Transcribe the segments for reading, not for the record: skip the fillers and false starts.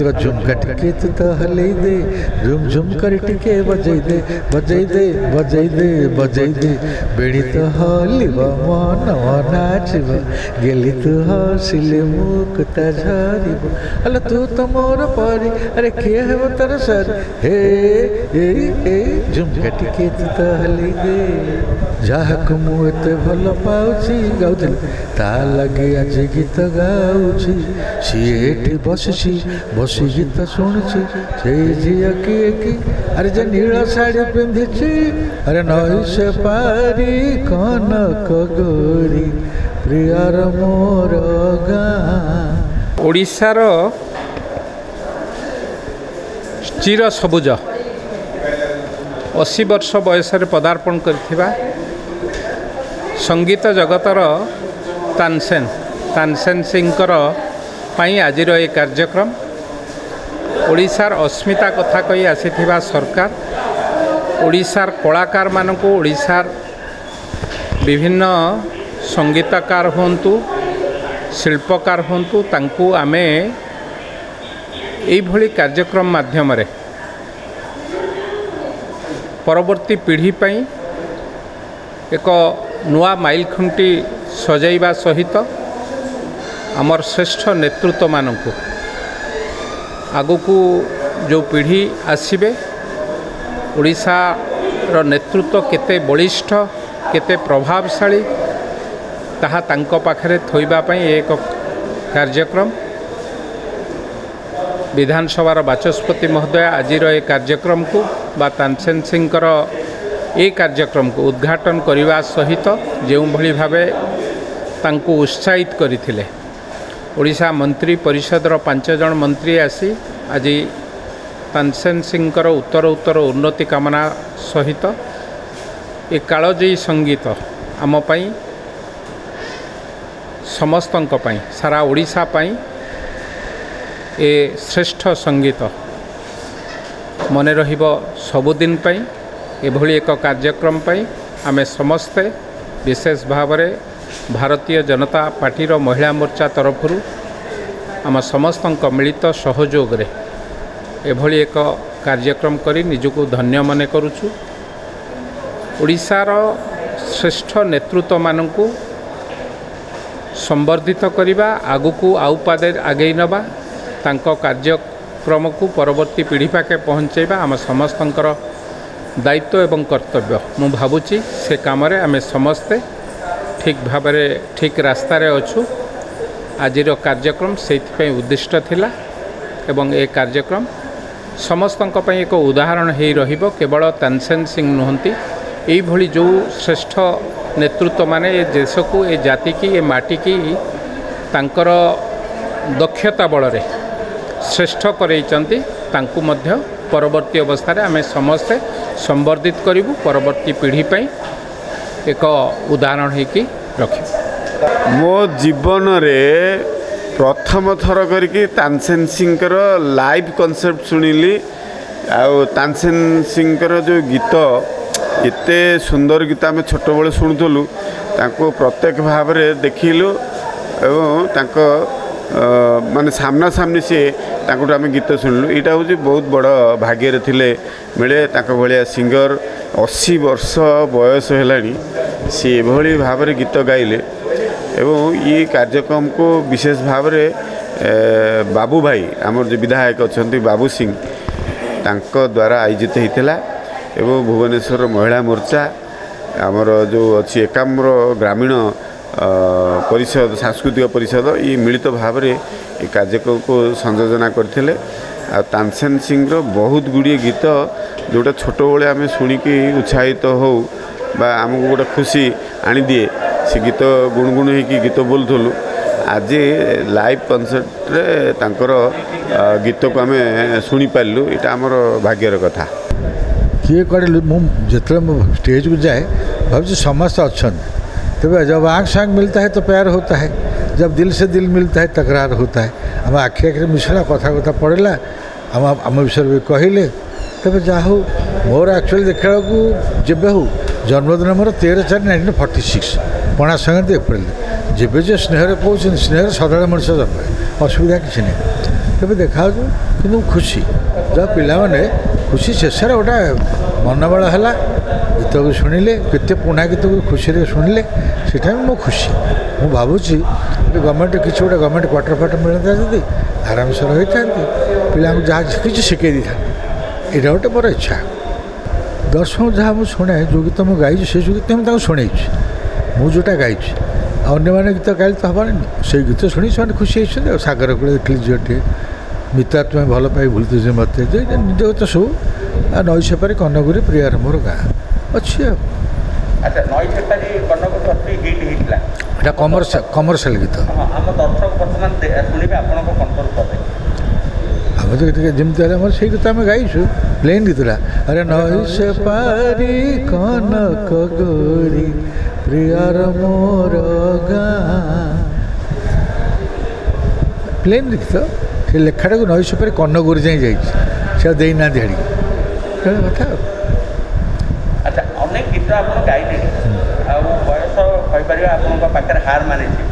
तो झुमका टिके तू तो हले दे झुम झुम कर टिके बजै दे बजै दे बजै दे बजै दे बेड़ी तो हलिब मन नाचिब गेली तू हसिले मुकुता झरिब अल तू तो मोर परी अरे किए हेब तोर सर हे ए झुमका टिके तू तो हले दे जहाक मु एते भल पाउछि गाउथिल ता लगे आज गीत गाउछि सी एठी बसछि बसी गीत शुणुछि से झिया किए कि अरे जे नील साड़ी पिंधिछि अरे नई से पारी कनक गोरी प्रियर मोर गाँ ओडिशार चिर सबुज 80 वर्ष बयस पदार्पण करथिबा संगीत जगतर तानसेन सिंहकर पाई आजिर ए कार्यक्रम ओडिशार अस्मिता कथा कही आसीथिबा सरकार ओडिशार कलाकार मानकु ओडिशार विभिन्न संगीतकार होंतु शिल्पकार होंतु तांकु आमे एई भली कार्यक्रम माध्यम रे परवर्ती पीढ़ी पई एक नुआ माइल खुंटी सजाइबा सहित आमर श्रेष्ठ नेतृत्व मानकु आगुकू जो पीढ़ी आसीबे ओडिशार नेतृत्व केते बलिष्ठ केते प्रभावशाली ताहा तांको पाखरे थोइबा पई एक कार्यक्रम विधानसभा बाचस्पति महोदय आजिर ए कार्यक्रम को बा तानसेन सिंहकर ए कार्यक्रम को उद्घाटन करने सहित जो भली भावे तांको उत्साहित करथिले ओडिशा मंत्री परिषदर 5 जन मंत्री आसी आज तानसेन सिंहकर उत्तर उत्तर उन्नति कामना सहित ए कालजयी संगीत आम पई समस्तंक पई सारा ओडिशा पई ए श्रेष्ठ संगीत मने रहिबो सबुदिन पई एभली एक कार्यक्रम पई आमे समस्ते विशेष भाव में भारतीय जनता पार्टीर महिला मोर्चा तरफरु आम समस्तंक मिलित सहयोग रे एभली एक कार्यक्रम करी निजको धन्य मने करूछु ओडिशार श्रेष्ठ नेतृत्व मानकु संवर्धित करिबा आगुकू आउ पादे आगे नबा तांको कार्यक्रम को परवर्ती पीढ़ी पाके पहुँचेबा आम समस्तंकर दायित्व एवं कर्तव्य मु भावुची से काम रे आमे समस्ते ठीक भाव ठीक रास्ता रे अछु आजिर कार्यक्रम से उद्दिष्ट थिला एवं ए कार्यक्रम समस्तंक पई एक उदाहरण हे रहिबो केवल तानसेन सिंह नुहंती एई भली जो श्रेष्ठ नेतृत्व माने ए देश को ए जाति की ए माटी की तांकर दक्षता बल रे श्रेष्ठ करैचंती तांकु मध्य परवर्ती अवस्था रे आमे समस्ते संवर्धित करिबु परवर्ती पीढ़ी पई एक उदाहरण है कि रखी मो जीवन रे प्रथम थर करके तानसेन सिंहकर लाइव कॉन्सेप्ट सुनिली आउ तानसेन सिंहकर जो गीत एते सुंदर गीत आम छोट बड़े शुणुलु तांको प्रत्येक भाव में देखिलु एवं तांको माने सामना सामनी से तांको आम गीत शुणिलु यहाँ हूँ बहुत बड़ भाग्य थिले मिले तांको भलिया सिंगर 80 वर्ष बयस है सी भली भाव में गीत गाइले एवं ये कार्यक्रम को विशेष भाव में बाबू भाई आमर जो विधायक अच्छा बाबू सिंह तांको द्वारा आयोजित होता एवं भुवनेश्वर महिला मोर्चा आमर जो अच्छी एकाम्र ग्रामीण परिषद सांस्कृतिक परिषद ये मिलित भाव में ये कार्यक्रम को संयोजना करते तानसेन सिंह बहुत गुड़िए गीत जोटा छोट बड़े आम शुणिकी उत्साहित हो बा आमको गोटे खुशी आनी दिए से गीत गुणगुण होगी गीत बोलूँ आज लाइव कॉन्सर्ट रे तांकर गीत को आम शुणी पार्लु यहाँ आमर भाग्यर कथा किए कड़े जिते स्टेज को जाए भाई समस्त अच्छा तब जब आँख से आँख मिलता है तो प्यार होता है जब दिल से दिल मिलता है तकरार होता है आम आखि आखिरे मिसला कथा कथा पड़ेगा आम विषय भी कहले तब जहाँ हो मोर एक्चुअली देखा जब हो जन्मदिन मोर 13/4/1946 पणा संक्रांति एप्रिल जब जे स्नेह कौन स्नेह सदा मनुष्य जन्म असुविधा किसी नहीं କେବେ ଦେଖାହେଉଛୁ କିନ୍ତୁ ଖୁସି ଯାହା ପିଲାମାନେ ଖୁସି ଶେଷରେ ଗୋଟେ ମନୋବଳ ହେଲା ଗୀତକୁ ଶୁଣିଲେ କେତେ ପୁଣା ଗୀତକୁ ଖୁସିରେ ଶୁଣିଲେ ସେଇଟା ବି ମୁଁ ଖୁସି ମୁଁ ଭାବୁଛି ଗଭର୍ଣ୍ଣମେଣ୍ଟ କିଛି ଗୋଟେ ଗଭର୍ଣ୍ଣମେଣ୍ଟ କ୍ୱାର୍ଟର ଫାର୍ଟର ମିଳନ୍ତା ଯଦି ଆରାମସେ ରହିଥାନ୍ତି ପିଲାଙ୍କୁ ଯାହା କିଛି ଶିଖେଇ ଦେଇଥାନ୍ତି ଏଇଟା ଗୋଟେ ମୋର ଇଚ୍ଛା ଦର୍ଶକ ଯାହା ମୁଁ ଶୁଣେ ଯେଉଁ ଗୀତ ମୁଁ ଗାଇଛି ସେ ଯେଉଁ ଗୀତ ମୁଁ ତାଙ୍କୁ ଶୁଣେଇଛି ମୁଁ ଯେଉଁଟା ଗାଇଛି ଆଉ ଅନ୍ୟମାନେ ଗୀତ ଗାଇଲେ ତ ହେବନି ସେଇ ଗୀତ ଶୁଣି ସେମାନେ ଖୁସି ହେଇଛନ୍ତି ଆଉ ସାଗର କୂଳେ ଦେଖିଲି ଝିଅଟିଏ ମିତା ତୁମେ ଭଲ ପାଇ ଭୁଲିଥିବ ମୋତେ ନିଜ ଗୀତ ସବୁ ଆଉ ନଈ ସେପାରି କନକଗୁରି ପ୍ରିୟାର ମୋର ଗାଁ ଅଛି ଆଉ ଆଚ୍ଛା ନଈ ସେପାରି କନକଗୁରି ଅତି ହିଟ୍ ହେଇଥିଲା ଏଇଟା କମର୍ସିଆଲ ଗୀତ ଆମ ଦର୍ଶକ ବର୍ତ୍ତମାନ ଶୁଣିବେ ଆପଣଙ୍କ କଣ୍ଟ୍ରୋଲ କଲେ ଆମେ ତ ଯେମିତି ହେଲେ ଆମର ସେଇ ଗୀତ ଆମେ ଗାଇଛୁ ପ୍ଲେନ୍ ଗୀତଟା ଆରେ ନଈ ସେପାରି କନକଗୁରି ପ୍ରିୟାର ମୋର ଗାଁ ପ୍ଲେନ୍ ଗୀତ ସେ ଲେଖାଟାକୁ ନଈ ସେପାରି କନକଗୁରି ଯାଇ ଯାଇଛି ସେ ଆଉ ଦେଇନାହାନ୍ତି ହାଡ଼ିକି ସେଇଟା କଥା ଆଉ ଆଚ୍ଛା ଅନେକ ଗୀତ ଆପଣ ଗାଇଲେଣି ଆଉ ବୟସ କହିପାରିବା ଆପଣଙ୍କ ପାଖରେ ହାର ମାନିଛି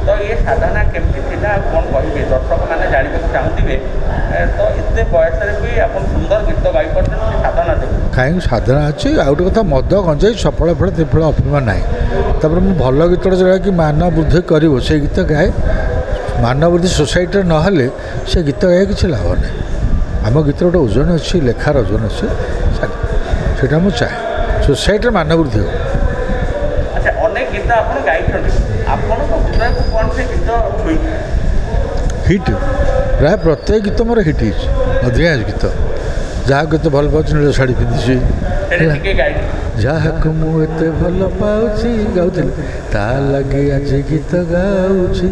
ତ ଇଏ ସାଧନା କେମିତି ଥିଲା ଆଉ କ'ଣ କହିବେ ଦର୍ଶକମାନେ ଜାଣିବାକୁ ଚାହୁଁଥିବେ ତ ଏତେ ବୟସରେ ବି ଆପଣ ସୁନ୍ଦର ଗୀତ ଗାଇପାରୁଛନ୍ତି ସେ ସାଧନା ଯୋଗୁଁ କାହିଁକି ସାଧନା ଅଛି ଆଉ ଗୋଟେ କଥା ମଦ ଗଞ୍ଜେଇ ସଫଳ ଫଳ ତ୍ରିଫଳ ଅଫିମା ନାହିଁ ତାପରେ ମୁଁ ଭଲ ଗୀତଟା ଯେଉଁଟାକି ମାନ ବୃଦ୍ଧି କରିବ ସେଇ ଗୀତ ଗାଏ ମାନ ବୃଦ୍ଧି ସୋସାଇଟିରେ ନହେଲେ ସେ ଗୀତ ଗାଏ କିଛି ଲାଭ ନାହିଁ ଆମ ଗୀତର ଗୋଟେ ଓଜନ ଅଛି ଲେଖାର ଓଜନ ଅଛି ସେଇଟା ମୁଁ ଚାହେଁ ସୋସାଇଟିରେ ମାନ ବୃଦ୍ଧି ହେବ ଆଚ୍ଛା ଅନେକ ଗୀତ ଆପଣ ଗାଇଛନ୍ତି ଆପଣଙ୍କ ହୃଦୟକୁ କ'ଣ ସେ ଗୀତ ହିଟ୍ ପ୍ରାୟ ପ୍ରତ୍ୟେକ ଗୀତ ମୋର ହିଟ୍ ହେଇଛି ଅଧିକାଂଶ ଗୀତ ଯାହା ଗୀତ ଭଲ ପାଉଛି ନୀଳ ଶାଢ଼ୀ ପିନ୍ଧିଛି ଯାହାକୁ ମୁଁ ଏତେ ଭଲ ପାଉଛି ଗାଉଥିଲି ତା ଲାଗି ଆଜି ଗୀତ ଗାଉଛି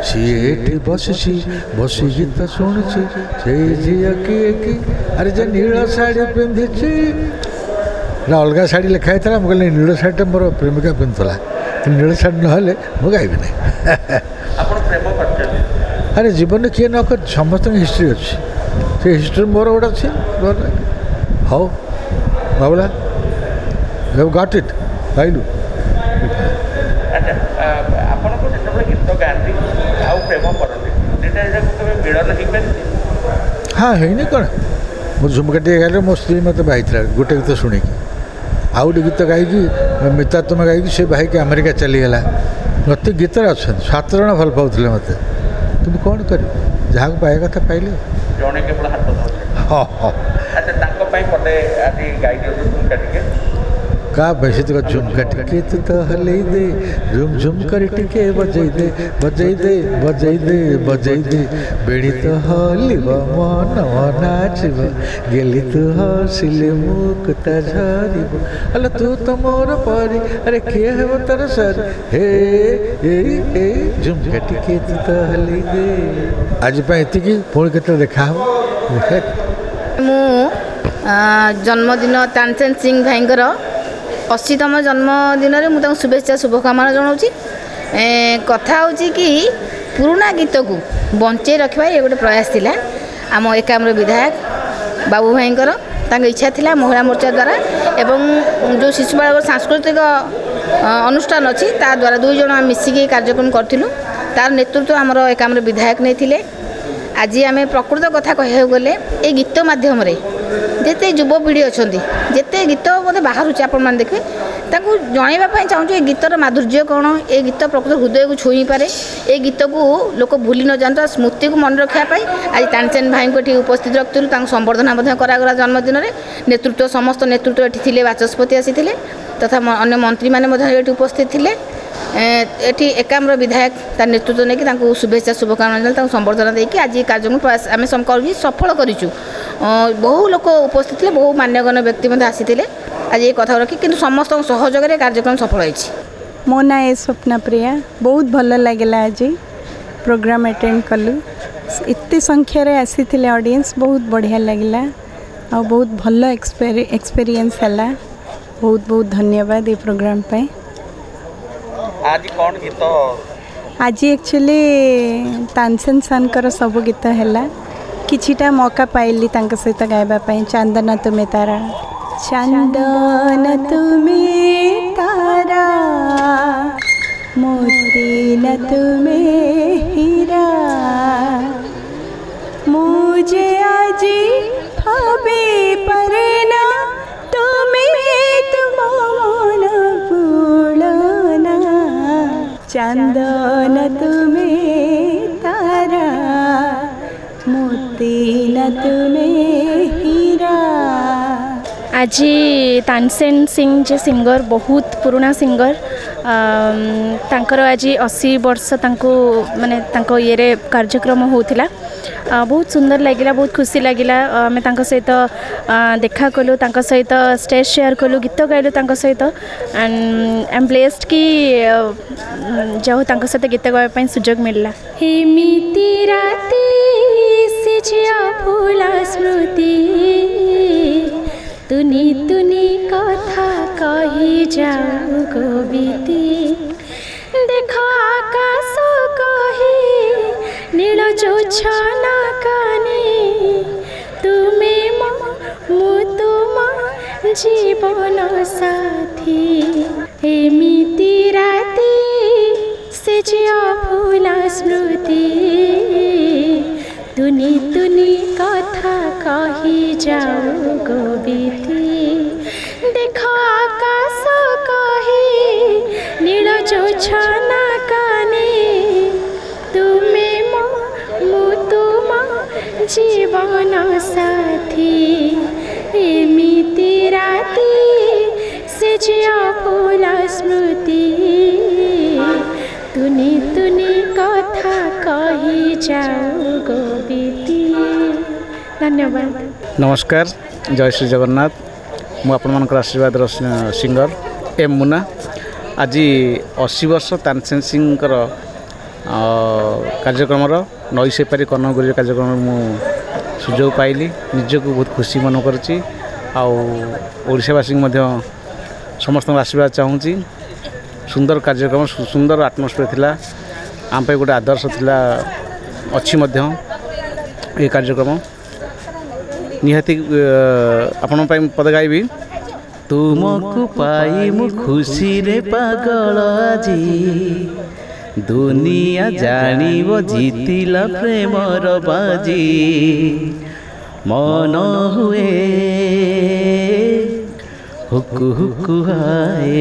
ସିଏ ଏଠି ବସିଛି ବସି ଗୀତ ଶୁଣୁଛି ସେଇ ଝିଅ କିଏ କି ଆରେ ଯେ ନୀଳ ଶାଢ଼ୀ ପିନ୍ଧିଛି ଏଇଟା ଅଲଗା ଶାଢ଼ୀ ଲେଖା ହେଇଥିଲା ମୁଁ କହିଲି ନୀଳ ଶାଢ଼ୀଟା ମୋର ପ୍ରେମିକା ପିନ୍ଧୁଥିଲା ନୀଳ ଶାଢ଼ୀ ନହେଲେ ମୁଁ ଗାଇବି ନାହିଁ ଆପଣ ପ୍ରେମ କରିଛନ୍ତି ଆରେ ଜୀବନରେ କିଏ ନ କରି ସମସ୍ତଙ୍କ ହିଷ୍ଟ୍ରି ଅଛି ସେ ହିଷ୍ଟ୍ରି ମୋର ଗୋଟେ ଅଛି ହଉ ବାବୁଲା ଗଟ୍ ଇଟ୍ ଗାଇଲୁ ଆଚ୍ଛା ଆପଣଙ୍କୁ ଯେତେବେଳେ ଗୀତ ଗାଆନ୍ତି ଆଉ ପ୍ରେମ କରନ୍ତି ଦୁଇଟା ଯାକୁ କେବେ ମିଳନ ହେଇପାରିଛି ହଁ ହେଇନି କ'ଣ ମୁଁ ଝୁମକାଟିଏ ଗାଇଲେ ମୋ ସ୍ତ୍ରୀ ମୋତେ ବାହିଥିଲା ଗୋଟେ ଗୀତ ଶୁଣିକି ଆଉ ଗୋଟେ ଗୀତ ଗାଇକି ମିତା ତୁମେ ଗାଇକି ସେ ବାହିକି ଆମେରିକା ଚାଲିଗଲା ପ୍ରତି ଗୀତରେ ଅଛନ୍ତି 7 ଜଣ ଭଲ ପାଉଥିଲେ ମୋତେ କିନ୍ତୁ କ'ଣ କରିବି ଯାହାକୁ ପାଇବା କଥା ପାଇଲେ ଜଣେ କେବଳ ହାତ ହଁ ହଁ ଆଚ୍ଛା ତାଙ୍କ ପାଇଁ ପଟେ ଆଜି ଗାଇ ଦିଅନ୍ତୁ ଝୁମକା ଟିକେ का वैसे तो झुमका टिके तू तो हलई दे झुम झुम कर टिके बजई दे बजई दे बजई दे बजई दे बेड़ी तो हलिब मन नाचब गेली तू हसिले मुक्ता झरिब अल तू तो मोर परी अरे किए हेब तार सर हे ए झुमका टिके तू तो हलई दे आज एति पुणी केते देखा हो मु जन्मदिन तानसेन सिंह भाईंकर 80तम जन्मदिन में मुझे शुभेच्छा शुभकामना जनाऊँगी कथा हूँ कि पुराना गीत को बंचे रखा ये गोटे प्रयास थिला आम एकाम्र विधायक बाबू भाईंकर इच्छा थिला महिला मोर्चा द्वारा एवं जो शिशु बालक सांस्कृतिक अनुष्ठान अच्छी ता द्वारा 2 जन मिसिकी कार्यक्रम करूँ तार नेतृत्व आमर एकाम्र विधायक नहीं आज आम प्रकृत कथा कह गले ये गीत मध्यम जिते युवपीढ़ी अच्छा जिते गीत मतलब बाहर आपण मैंने देखिए जनवाई चाहूँ ये गीतर माधुर्य कौन ये गीत प्रकृत हृदय को छुई पारे ये गीत को लोक भूली न जाता स्मृति को मन रखापी आज तानसेन भाई को उपस्थित रखुलू संबर्धना करागला जन्मदिन में नेतृत्व समस्त नेतृत्व ये बाचस्पति आसी तथा अन्य मंत्री मैंने उपस्थित थे एटी एकाम्र विधायक तार नेतृत्व नहीं कि शुभेच्छा शुभकामना संबर्धना देकी आज कार्यक्रम आम सफल करूँ बहु लोक उपस्थित थे बहु मान्यगण्य व्यक्ति आसी आज ये कथा रखी कि समस्त सहयोग कार्यक्रम सफल होती मो ना ए स्वप्ना प्रिया बहुत भल लगे आज प्रोग्राम अटेंड कलु एत संख्यार आसी ऑडियंस बहुत बढ़िया लगे आ बहुत भल एक्सपीरियंस है बहुत बहुत धन्यवाद ये प्रोग्राम पे आज कौन गीत आज एक्चुअली तानसेन सानकर सब गीत है किछिटा मौका पाइली तांका सहित गाइबा चांदन तुमे तारा चांदन तुमे तारा मोती न तुमे हीरा যে আজি ভাবে পারে না তুমি মন পুলনা চন্দন তুমি তারা मोती न तुम्हें हीरा। आज तानसेन सिंह जे सिंगर बहुत पुराना सिंगर तांकर आज 80 वर्ष तांको माने तांको ये कार्यक्रम होतिला बहुत सुंदर लगिला बहुत खुशी लगिला आमे तांको सहित देखा कलु तांको सहित स्टेज शेयर कलु गीत गाइलु तांको सहित एंड आई एम ब्लेस्ड कि जो तांको सहित गीत गाय पई सुजोग मिलला। हेमिति राती सिजिया फूला स्मृति तुनी तुनी कथा कही जाऊ गोबीती देख आकाश कही नील जोछना कानी तुमे मु तुम जीवन साथी एमिति राती से फूला स्मृति तुनी तुनी कथा कही जाऊ गोबीती देख आकाश कही नील जोछना कानी तुमे मु तुम जीवन साथी एमिति राती से फूला स्मृति तुनी तुनी कथा कही जाऊ गोबीती। धन्यवाद। नमस्कार जय श्री जगन्नाथ मु आपण मानकर आशीर्वाद सिंगर एम मुना आज 80 वर्ष तानसेन सिंह कार्यक्रम नई सेपारी कर्णगुरी कार्यक्रम मु सुजोग पाइली निजक बहुत खुशी मन करुच्ची आशावासी समस्त आशीर्वाद चाहूँगी सुंदर कार्यक्रम सुंदर आटमोस्फियर थिला आम पे गोटे आदर्श थिला अच्छी ये कार्यक्रम निहाती आपण पद गायबी तुमको पाई मु खुशी रे पागल आजी दुनिया जानिबो जीतिला प्रेमर बाजी मन हुए हुकु हुकु हाय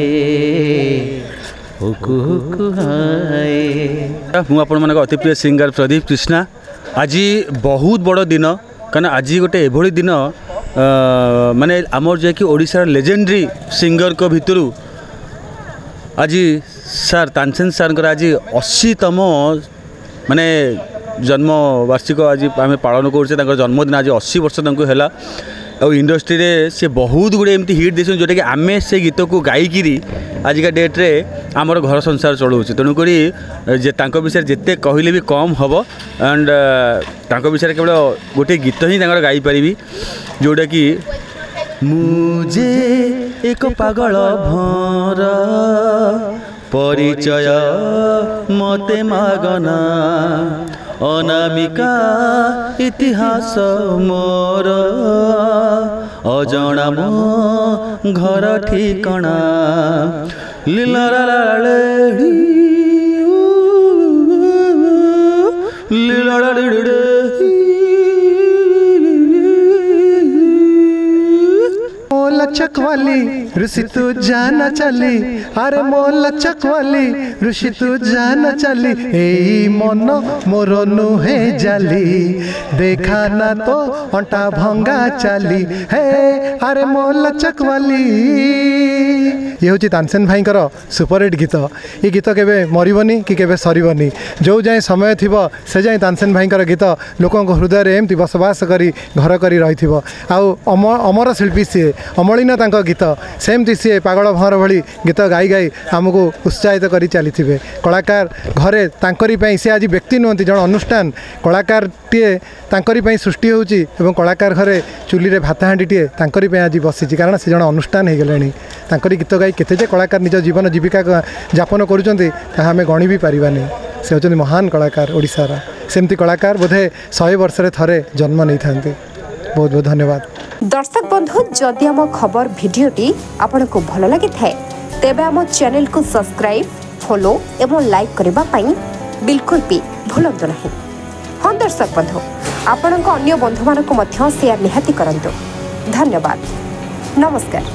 हुकु हुकु हाय। मु आपण मानक अति प्रिय सिंगर प्रदीप कृष्णा आज बहुत बड़ दिन कारण आज गोटे एभली दिन माने आमर जे कि ओडिसा लेजेंडरी सिंगर को भितरु आज सर तानसेन सर आज 80तम माने जन्म वार्षिक आज आम पालन कर जन्मदिन आज 80 वर्ष है और इंडस्ट्री रे से बहुत गुड़े एमती हिट देसन जोटा कि आमे से गीत को गायिकी आजिका डेट्रे आमर घर संसार चलाऊँ तेणुक विषय जिते कहले भी कम हम एंड विषय केवल गोटे गीत ही गाई पारि जोटा कि मुझे एक पागल भर परिचय मते मागना अनामिका इतिहास मोर अजणा मो घर ठिकणा लचक वाली ऋषि तू जाना चली अरे मो लचक वाली ऋषि तू जाना चली ए मन मोर नुहे जाली देखा ना तो अंटा भंगा चली हे अरे मो लचक वाली। ये हूँ तानसेन भाई सुपरहिट गीत ये गीत केबे मरबनी कि केबे सरबनी जो जाए समय थी से जाए तानसेन भाई गीत लोक हृदय में एमती बसवास करी घर करी रही अमर शिल्पी सी अमलिन तांको गीत सेमती सी पागल भंवर भली गीत गाई गाई आमको उत्साहित करी चली थे कलाकार घरे तांकरी पई से आज व्यक्ति नुहति जन अनुष्ठान कलाकार टीए तांकरी पई सृष्टि होउची एवं कलाकार घरे चुली रे भात हांडी टीए तांकरी पई आज बसीची कारण से जन अनुष्ठान हो गले तांकरी गीत गाई केते जे कलाकार निज जीवन जीविका यापन करुचंती ताहा हमें गणी भी पारिबानी से होचंती महान कलाकार ओडिसार सेमती कलाकार बोधे 100 वर्ष रे थरे जन्म नहीं थांती। बहुत बहुत धन्यवाद। दर्शक बंधु जदि आम खबर भिडियोटी आपन को भल लगी थाए तेबे आम चैनल को सब्सक्राइब फॉलो एवं लाइक करबा पई बिल्कुल भी भूलंतु नहीं। हाँ दर्शक बंधु ଆପଣଙ୍କ ଅନ୍ୟ ବନ୍ଧୁମାନଙ୍କୁ ମଧ୍ୟ ସେୟାର ନିହାତି କରନ୍ତୁ। ଧନ୍ୟବାଦ। ନମସ୍କାର।